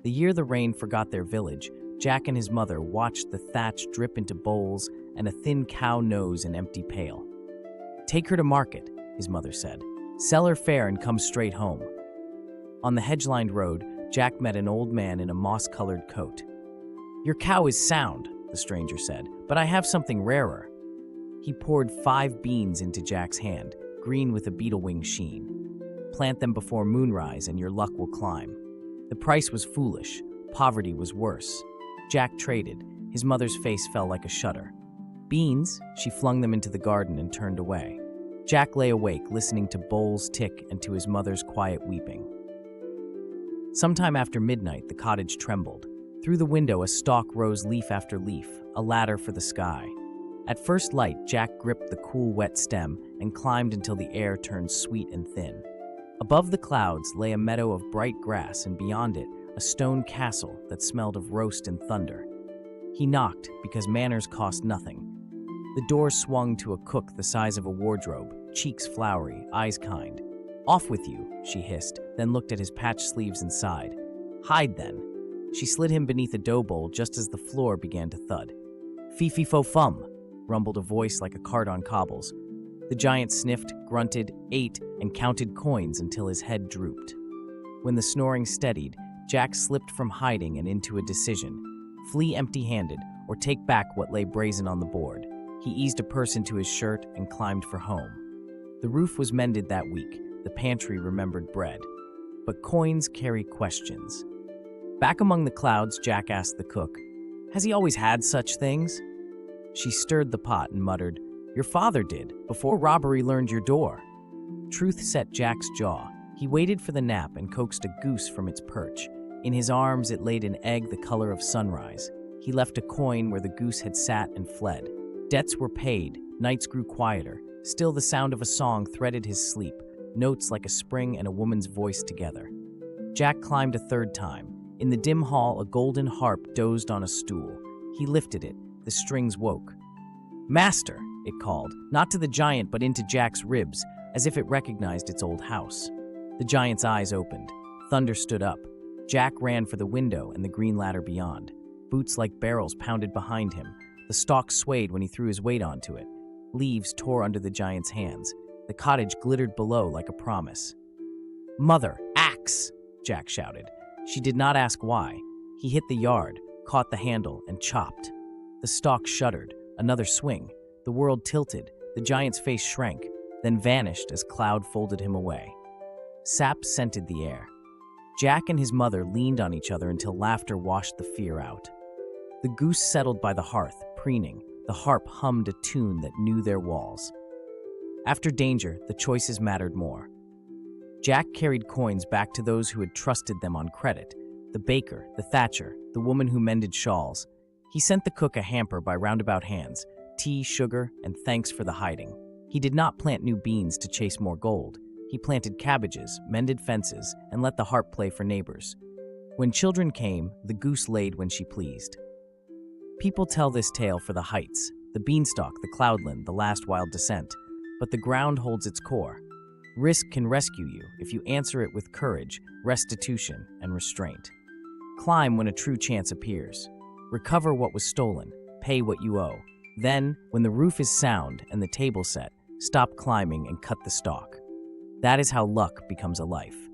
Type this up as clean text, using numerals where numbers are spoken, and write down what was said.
The year the rain forgot their village, Jack and his mother watched the thatch drip into bowls and a thin cow nose in empty pail. "Take her to market," his mother said. "Sell her fair and come straight home." On the hedge-lined road, Jack met an old man in a moss-colored coat. "Your cow is sound," the stranger said, "but I have something rarer." He poured 5 beans into Jack's hand, green with a beetle wing sheen. "Plant them before moonrise and your luck will climb." The price was foolish. Poverty was worse. Jack traded. His mother's face fell like a shutter. "Beans?" She flung them into the garden and turned away. Jack lay awake, listening to bowls tick and to his mother's quiet weeping. Sometime after midnight, the cottage trembled. Through the window, a stalk rose leaf after leaf, a ladder for the sky. At first light, Jack gripped the cool, wet stem and climbed until the air turned sweet and thin. Above the clouds lay a meadow of bright grass, and beyond it, a stone castle that smelled of roast and thunder. He knocked, because manners cost nothing. The door swung to a cook the size of a wardrobe, cheeks flowery, eyes kind. "Off with you," she hissed, then looked at his patched sleeves and sighed. "Hide, then." She slid him beneath a dough bowl just as the floor began to thud. "Fee-fee-fo-fum," rumbled a voice like a cart on cobbles. The giant sniffed, grunted, ate, and counted coins until his head drooped. When the snoring steadied, Jack slipped from hiding and into a decision: flee empty-handed or take back what lay brazen on the board. He eased a purse into his shirt and climbed for home. The roof was mended that week. The pantry remembered bread. But coins carry questions. Back among the clouds, Jack asked the cook, "Has he always had such things?" She stirred the pot and muttered, "Your father did, before robbery learned your door." Truth set Jack's jaw. He waited for the nap and coaxed a goose from its perch. In his arms it laid an egg the color of sunrise. He left a coin where the goose had sat and fled. Debts were paid, nights grew quieter. Still the sound of a song threaded his sleep, notes like a spring and a woman's voice together. Jack climbed a third time. In the dim hall, a golden harp dozed on a stool. He lifted it. The strings woke. "Master," it called, not to the giant but into Jack's ribs, as if it recognized its old house. The giant's eyes opened. Thunder stood up. Jack ran for the window and the green ladder beyond. Boots like barrels pounded behind him. The stalk swayed when he threw his weight onto it. Leaves tore under the giant's hands. The cottage glittered below like a promise. "Mother, axe!" Jack shouted. She did not ask why. He hit the yard, caught the handle, and chopped. The stalk shuddered. Another swing. The world tilted. The giant's face shrank, then vanished as cloud folded him away. Sap scented the air. Jack and his mother leaned on each other until laughter washed the fear out. The goose settled by the hearth, preening. The harp hummed a tune that knew their walls. After danger, the choices mattered more. Jack carried coins back to those who had trusted them on credit: the baker, the thatcher, the woman who mended shawls. He sent the cook a hamper by roundabout hands: tea, sugar, and thanks for the hiding. He did not plant new beans to chase more gold. He planted cabbages, mended fences, and let the harp play for neighbors. When children came, the goose laid when she pleased. People tell this tale for the heights, the beanstalk, the cloudland, the last wild descent. But the ground holds its core. Risk can rescue you if you answer it with courage, restitution, and restraint. Climb when a true chance appears. Recover what was stolen. Pay what you owe. Then, when the roof is sound and the table set, stop climbing and cut the stalk. That is how luck becomes a life.